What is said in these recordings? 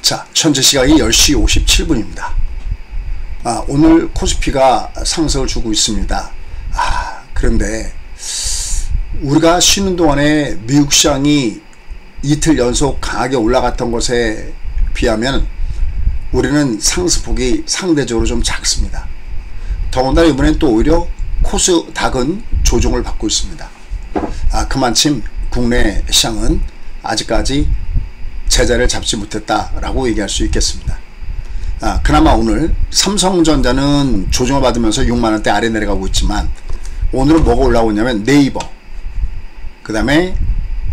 자, 현재 시각이 10시 57분입니다. 오늘 코스피가 상승을 주고 있습니다. 그런데 우리가 쉬는 동안에 미국 시장이 이틀 연속 강하게 올라갔던 것에 비하면 우리는 상승폭이 상대적으로 좀 작습니다. 더군다나 이번엔 또 오히려 코스닥은 조정을 받고 있습니다. 그만큼 국내 시장은 아직까지 제자리를 잡지 못했다라고 얘기할 수 있겠습니다. 그나마 오늘 삼성전자는 조정을 받으면서 6만원대 아래 내려가고 있지만, 오늘은 뭐가 올라오냐면 네이버, 그 다음에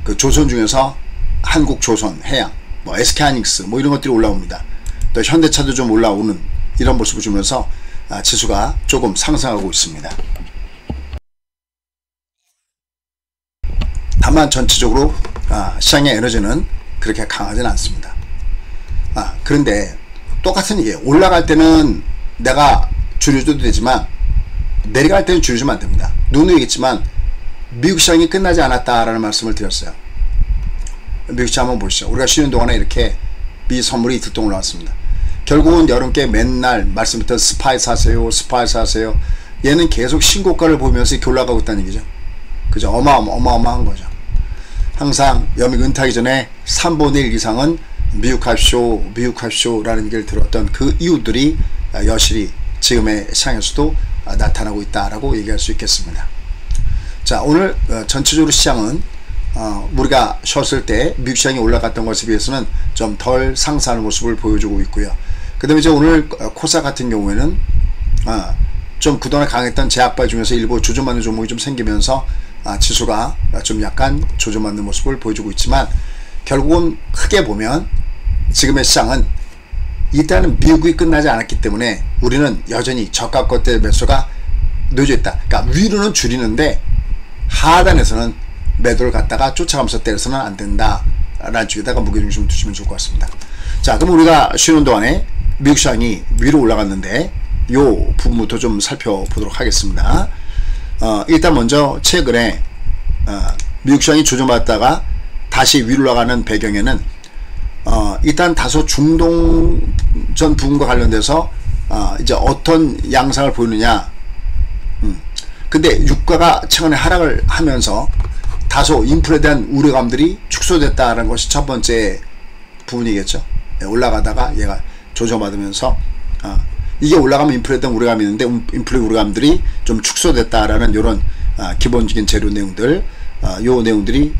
그 조선 중에서 한국조선, 해양, SK하이닉스 이런 것들이 올라옵니다. 또 현대차도 좀 올라오는 이런 모습을 주면서 지수가 조금 상승하고 있습니다. 다만 전체적으로 시장의 에너지는 그렇게 강하지는 않습니다. 그런데 똑같은 얘기예요. 올라갈 때는 내가 줄여줘도 되지만 내려갈 때는 줄여주면 안됩니다. 누누이 얘기했지만 미국 시장이 끝나지 않았다라는 말씀을 드렸어요. 미국 시장 한번 보시죠. 우리가 쉬는 동안에 이렇게 미 선물이 이틀 동안 올라왔습니다. 결국은 여러분께 맨날 말씀드렸던 스파이 사세요, 스파이 사세요. 얘는 계속 신고가를 보면서 이렇게 올라가고 있다는 얘기죠. 그죠? 어마어마한 거죠. 항상 연맹 은퇴하기 전에 3분의 1 이상은 미국 합쇼, 미국 합쇼라는 얘기를 들었던 그 이유들이 여실히 지금의 시장에서도 나타나고 있다라고 얘기할 수 있겠습니다. 자, 오늘 전체적으로 시장은 우리가 쉬었을 때 미국 시장이 올라갔던 것에 비해서는 좀 덜 상승하는 모습을 보여주고 있고요. 그 다음에 이제 오늘 코사 같은 경우에는 좀 그동안 강했던 제약바 중에서 일부 조정받는 종목이 좀 생기면서 지수가 좀 약간 조정받는 모습을 보여주고 있지만, 결국은 크게 보면 지금의 시장은 일단은 미국이 끝나지 않았기 때문에 우리는 여전히 저가 것대 매수가 놓여져 있다. 그러니까 위로는 줄이는데 하단에서는 매도를 갖다가 쫓아가면서 때려서는 안 된다 라는 쪽에다가 무게중심을 두시면 좋을 것 같습니다. 자, 그럼 우리가 쉬는 동안에 미국 시장이 위로 올라갔는데 요 부분부터 좀 살펴보도록 하겠습니다. 일단 먼저 최근에 미국 시장이 조정받다가 다시 위로 올라가는 배경에는 일단 다소 중동전 부분과 관련돼서 이제 어떤 양상을 보이느냐. 근데 유가가 최근에 하락을 하면서 다소 인플레에 대한 우려감들이 축소됐다는 것이 첫 번째 부분이겠죠. 올라가다가 얘가 조정받으면서 이게 올라가면 인플레에 대한 우려감이 있는데 인플레 우려감들이 좀 축소됐다라는 이런 기본적인 재료 내용들, 요 내용들이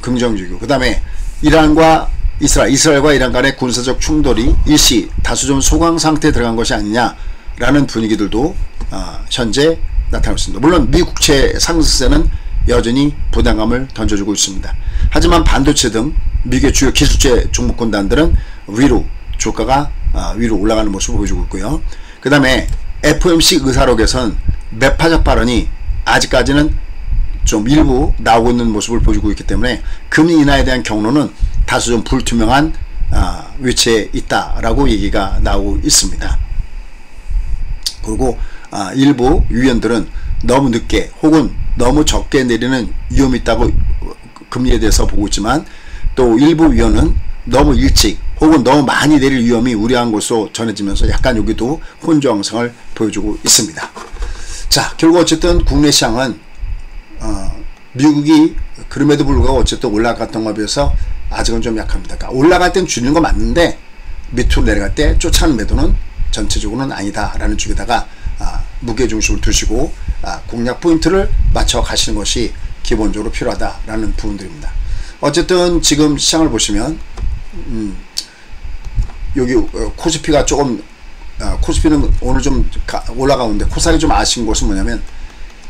긍정적이고, 그 다음에 이란과 이스라엘과 이란 간의 군사적 충돌이 일시 다소 좀 소강 상태에 들어간 것이 아니냐라는 분위기들도 현재 나타나고 있습니다. 물론 미 국채 상승세는 여전히 부담감을 던져주고 있습니다. 하지만 반도체 등 미국의 주요 기술재 종목군단들은 위로 주가가 위로 올라가는 모습을 보여주고 있고요. 그 다음에 FOMC 의사록에선 매파적 발언이 아직까지는 좀 일부 나오고 있는 모습을 보여주고 있기 때문에 금리 인하에 대한 경로는 다소 좀 불투명한 위치에 있다라고 얘기가 나오고 있습니다. 그리고 일부 위원들은 너무 늦게 혹은 너무 적게 내리는 위험이 있다고 금리에 대해서 보고 있지만, 또 일부 위원은 너무 일찍 혹은 너무 많이 내릴 위험이 우려한 것으로 전해지면서 약간 여기도 혼조항상을 보여주고 있습니다. 자, 결국 어쨌든 국내 시장은 미국이 그럼에도 불구하고 어쨌든 올라갔던 것에 비해서 아직은 좀 약합니다. 그러니까 올라갈 땐 줄이는 거 맞는데 밑으로 내려갈 때 쫓아가는 매도는 전체적으로는 아니다라는 쪽에다가 무게중심을 두시고 공략 포인트를 맞춰 가시는 것이 기본적으로 필요하다라는 부분들입니다. 어쨌든 지금 시장을 보시면 여기 코스피가 조금 코스피는 오늘 좀 올라가는데 코스닥이 좀 아쉬운 것은 뭐냐면,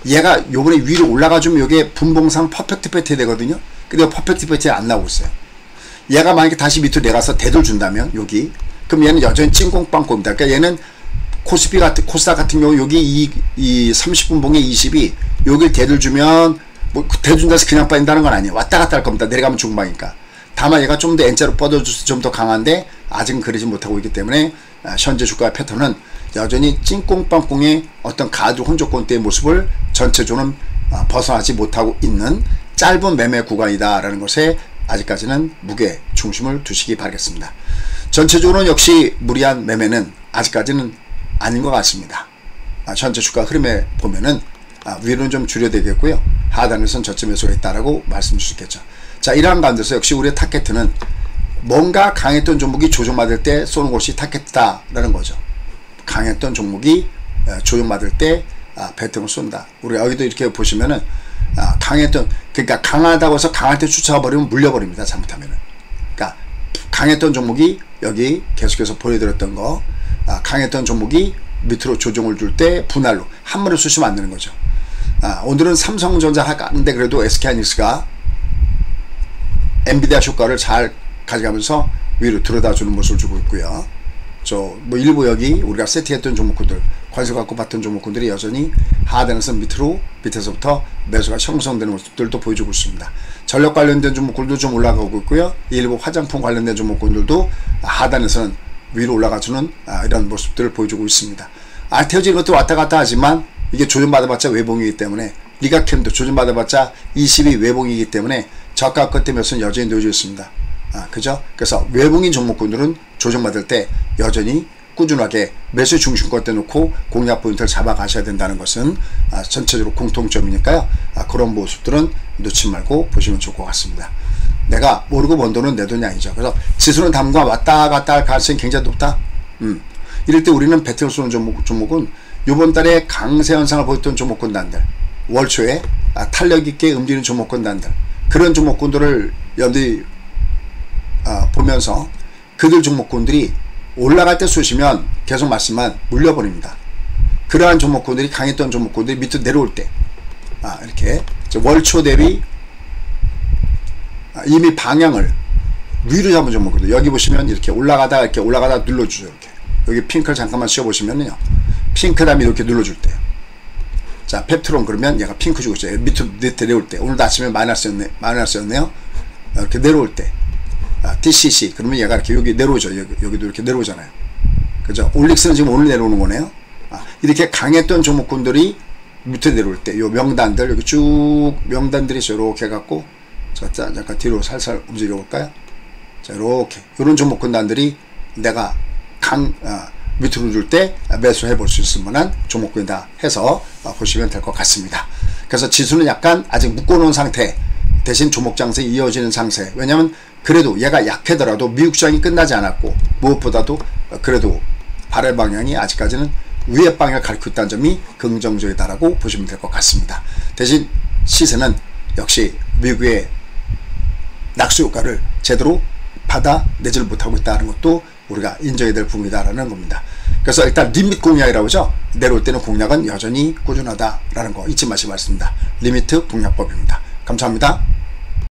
얘가 요번에 위로 올라가주면 이게 분봉상 퍼펙트 패턴이 되거든요. 근데 퍼펙트 패턴이 안 나오고 있어요. 얘가 만약에 다시 밑으로 내려가서 대들 준다면 여기, 그럼 얘는 여전히 찐꽁빵꼬입니다. 그러니까 얘는 코스닥 같은 경우 여기 이 30분봉의 20이 여길 대들 주면 대준다 해서 그냥 빠진다는 건 아니에요. 왔다 갔다 할 겁니다. 내려가면 중방이니까. 다만 얘가 좀 더 N자로 뻗어줘서 좀 더 강한데 아직은 그러지 못하고 있기 때문에 현재 주가 패턴은 여전히 찐꽁빵꽁의 어떤 가드 혼조권대의 모습을 전체적으로는 벗어나지 못하고 있는 짧은 매매 구간이다라는 것에 아직까지는 무게 중심을 두시기 바라겠습니다. 전체적으로는 역시 무리한 매매는 아직까지는 아닌 것 같습니다. 현재 주가 흐름에 보면은 위로는 좀 줄여야 되겠고요. 하단에서는 저점 매수가 있다라고 말씀 주시겠죠. 자, 이러한 가운데서 역시 우리의 타겟은 뭔가 강했던 종목이 조정받을 때 쏘는 것이 타겟이다라는 거죠. 강했던 종목이 조정받을 때 배팅을 쏜다. 우리가 여기도 이렇게 보시면은 그러니까 강하다고 해서 강할 때 쫓아가 버리면 물려버립니다. 잘못하면은. 그러니까 강했던 종목이 여기 계속해서 보여드렸던 거, 강했던 종목이 밑으로 조정을 줄 때 분할로 한 번에 쏘시면 안 되는 거죠. 오늘은 삼성전자 하는데 그래도 SK하이닉스가 엔비디아 효과를 잘 가져가면서 위로 들여다주는 모습을 주고 있고요. 뭐 일부 여기 우리가 세팅했던 종목군들, 관세 갖고 봤던 종목군들이 여전히 하단에서 밑에서부터 매수가 형성되는 모습들도 보여주고 있습니다. 전력 관련된 종목군들도 좀 올라가고 있고요. 일부 화장품 관련된 종목군들도 하단에서는 위로 올라가주는 이런 모습들을 보여주고 있습니다. 알테오지 이것도 왔다 갔다 하지만 이게 조정받아봤자 외봉이기 때문에, 리가캠도 조정받아봤자 20이 외봉이기 때문에 저가 끝에 매수는 여전히 놓여져 있습니다. 그죠? 그래서 외봉인 종목군들은 조정받을 때 여전히 꾸준하게 매수 중심권 때 놓고 공략 포인트를 잡아가셔야 된다는 것은 전체적으로 공통점이니까요. 그런 모습들은 놓지 말고 보시면 좋을 것 같습니다. 내가 모르고 번 돈은 내 돈이 아니죠. 그래서 지수는 당분간 왔다 갔다 할 가능성이 굉장히 높다. 이럴 때 우리는 배팅을 쏘는 종목은 이번 달에 강세 현상을 보였던 종목군단들, 월초에 탄력 있게 움직이는 종목군단들, 그런 종목군들을 염두에 보면서 그들 종목군들이 올라갈 때 쏘시면 계속 말씀만 물려버립니다. 그러한 종목군들이 강했던 종목군들이 밑으로 내려올 때 이렇게 월초 대비 이미 방향을 위로 잡은 종목군들, 여기 보시면 이렇게 올라가다 눌러주죠. 이렇게 여기 핑크를 잠깐만 씌워보시면요, 핑크 다음에 이렇게 눌러줄 때요. 자, 펩트론 그러면 얘가 핑크 주고 있어요. 밑으로 내려올 때, 오늘도 아침에 마이너스였네요. 이렇게 내려올 때 TCC 그러면 얘가 이렇게 여기 내려오죠. 여기도 이렇게 내려오잖아요. 그죠? 올릭스는 지금 오늘 내려오는 거네요. 이렇게 강했던 종목군들이 밑에 내려올 때, 요 명단들, 여기 쭉 명단들이 이렇게 해갖고, 자, 잠깐 뒤로 살살 움직여 볼까요? 자, 이렇게 이런 종목군단들이 내가 밑으로 줄 때 매수해 볼 수 있을 만한 종목군이다 해서 보시면 될 것 같습니다. 그래서 지수는 약간 아직 묶어놓은 상태, 대신 종목 장세 이어지는 상세. 왜냐면 그래도 얘가 약하더라도 미국 시장이 끝나지 않았고, 무엇보다도 그래도 발열 방향이 아직까지는 위의 방향을 가리키고 있다는 점이 긍정적이다라고 보시면 될 것 같습니다. 대신 시세는 역시 미국의 낙수 효과를 제대로 받아내지를 못하고 있다는 것도 우리가 인정해야 될 부분이다라는 겁니다. 그래서 일단 리미트 공략이라고 하죠. 내려올 때는 공략은 여전히 꾸준하다라는 거 잊지 마시기 바랍니다. 리미트 공략법입니다. 감사합니다.